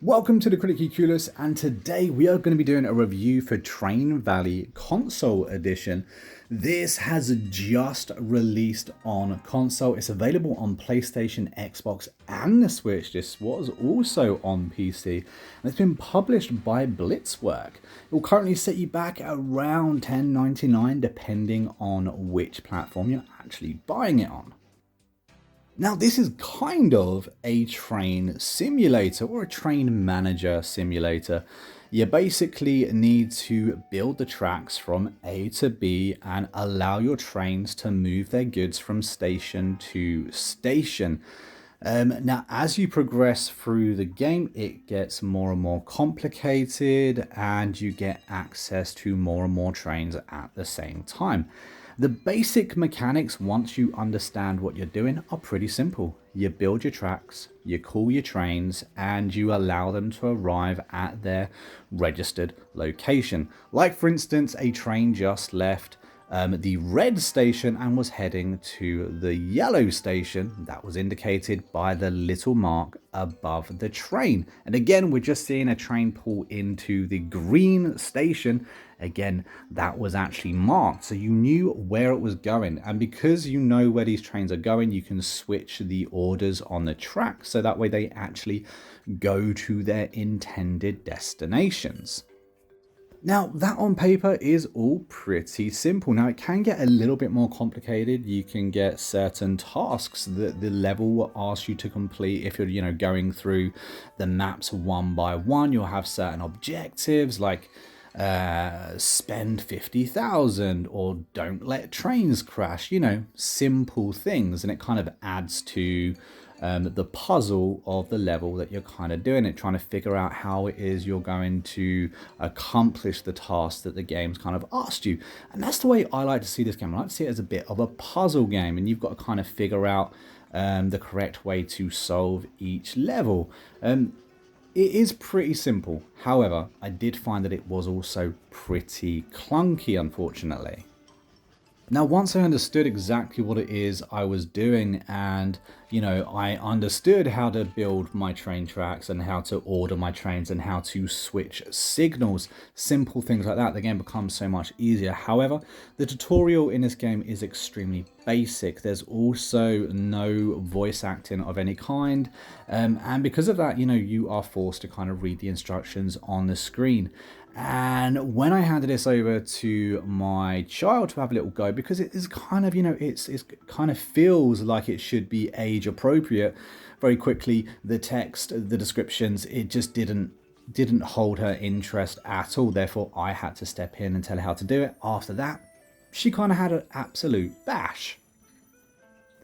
Welcome to the Critically Clueless, and today we are going to be doing a review for Train Valley Console Edition. This has just released on console. It's available on PlayStation, Xbox, and the Switch. This was also on PC, and it's been published by Blitzwork. It will currently set you back around $10.99 depending on which platform you're actually buying it on. Now, this is kind of a train simulator or a train manager simulator. You basically need to build the tracks from A to B and allow your trains to move their goods from station to station. Now, as you progress through the game, it gets more and more complicated and you get access to more and more trains at the same time. The basic mechanics, once you understand what you're doing, are pretty simple. You build your tracks, you call your trains, and you allow them to arrive at their registered location. Like, for instance, a train just left the red station and was heading to the yellow station. That was indicated by the little mark above the train. And again, we're just seeing a train pull into the green station. Again, that was actually marked, so you knew where it was going. And because you know where these trains are going, you can switch the orders on the track, so that way they actually go to their intended destinations. Now, that on paper is all pretty simple. Now, it can get a little bit more complicated. You can get certain tasks that the level will ask you to complete. If you're, going through the maps one by one, you'll have certain objectives like spend 50,000 or don't let trains crash, simple things. And it kind of adds to the puzzle of the level that you're kind of doing it, trying to figure out how it is you're going to accomplish the task that the game's kind of asked you. And that's the way I like to see this game. I like to see it as a bit of a puzzle game, and you've got to kind of figure out the correct way to solve each level. It is pretty simple. However, I did find that it was also pretty clunky, unfortunately. Now, once I understood exactly what it is I was doing, and I understood how to build my train tracks and how to order my trains and how to switch signals, simple things like that, the game becomes so much easier. However, the tutorial in this game is extremely basic. There's also no voice acting of any kind, and because of that, you are forced to kind of read the instructions on the screen. And when I handed this over to my child to have a little go, because it is kind of, it's kind of feels like it should be age appropriate, very quickly the text, the descriptions, it just didn't hold her interest at all. Therefore, I had to step in and tell her how to do it. After that, she kind of had an absolute bash.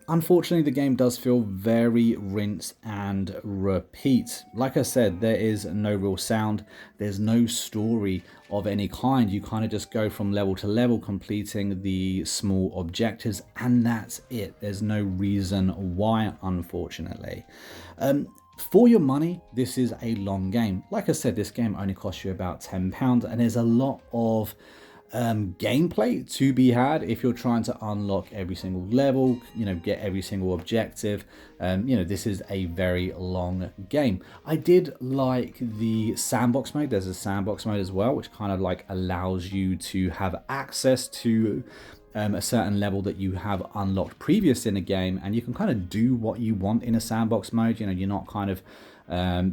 Unfortunately, the game does feel very rinse and repeat. Like I said, there is no real sound. There's no story of any kind. You kind of just go from level to level, completing the small objectives, and that's it. There's no reason why, unfortunately. For your money, this is a long game. Like I said, this game only costs you about £10, and there's a lot of gameplay to be had if you're trying to unlock every single level, get every single objective. This is a very long game. I did like the sandbox mode. There's a sandbox mode as well, which kind of like allows you to have access to a certain level that you have unlocked previous in a game, and you can kind of do what you want in a sandbox mode. You're not kind of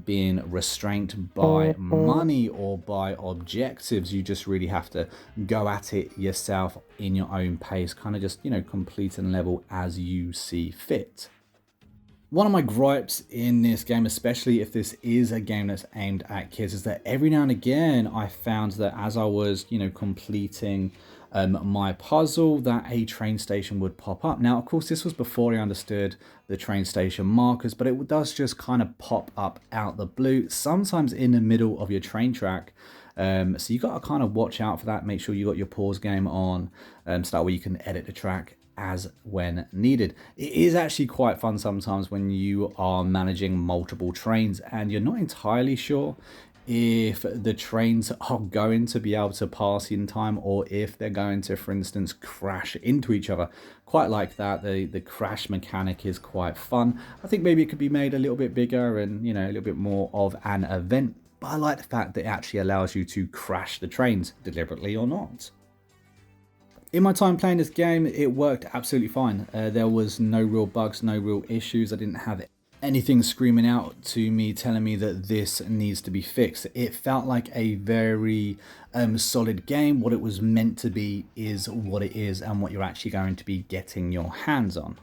being restrained by money or by objectives. You just really have to go at it yourself in your own pace, kind of just complete a level as you see fit. One of my gripes in this game, especially if this is a game that's aimed at kids, is that every now and again I found that as I was completing my puzzle, that a train station would pop up. Now, of course, this was before I understood the train station markers, but it does just kind of pop up out the blue, sometimes in the middle of your train track. So you got to kind of watch out for that. Make sure you got your pause game on, so that way you can edit the track as when needed. It is actually quite fun sometimes when you are managing multiple trains and you're not entirely sure if the trains are going to be able to pass in time, or if they're going to, for instance, crash into each other. Quite like that. The crash mechanic is quite fun. I think maybe it could be made a little bit bigger and, you know, a little bit more of an event. But I like the fact that it actually allows you to crash the trains, deliberately or not. In my time playing this game, it worked absolutely fine. There was no real bugs, no real issues. I didn't have anything screaming out to me telling me that this needs to be fixed. It felt like a very solid game. What it was meant to be is what it is and what you're actually going to be getting your hands on.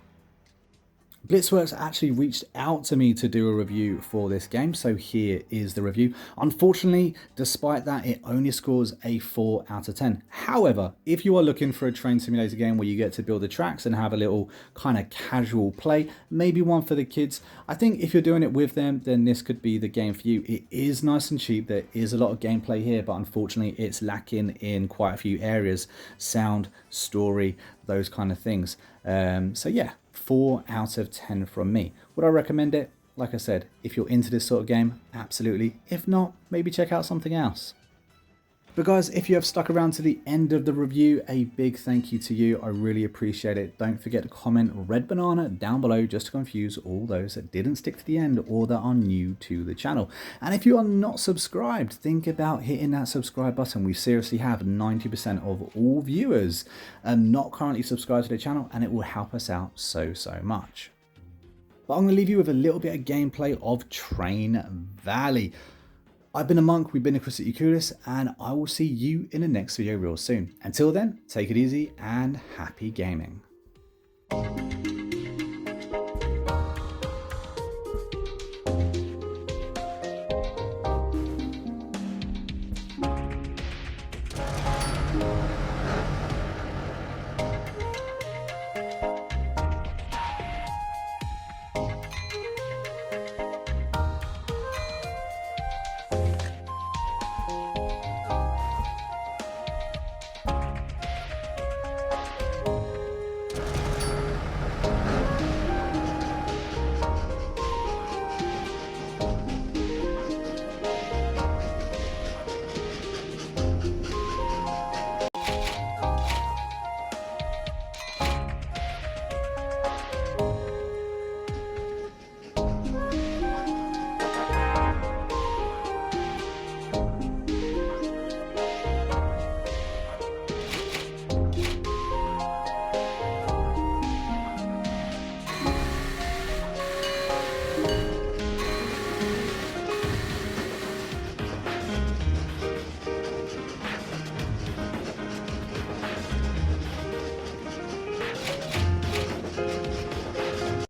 Blitzworks actually reached out to me to do a review for this game, so here is the review. Unfortunately, despite that, it only scores a 4 out of 10. However, if you are looking for a train simulator game where you get to build the tracks and have a little kind of casual play, maybe one for the kids, I think if you're doing it with them, then this could be the game for you. It is nice and cheap. There is a lot of gameplay here, but unfortunately, it's lacking in quite a few areas: sound, story, those kind of things. So yeah, 4 out of 10 from me. Would I recommend it? Like I said, if you're into this sort of game, absolutely. If not, maybe check out something else. But guys, if you have stuck around to the end of the review, a big thank you to you. I really appreciate it. Don't forget to comment red banana down below just to confuse all those that didn't stick to the end or that are new to the channel. And if you are not subscribed, think about hitting that subscribe button. We seriously have 90% of all viewers not currently subscribed to the channel, and it will help us out so much. But I'm going to leave you with a little bit of gameplay of Train Valley. I've been a Monk, we've been a Critically Clueless, and I will see you in the next video real soon. Until then, take it easy and happy gaming.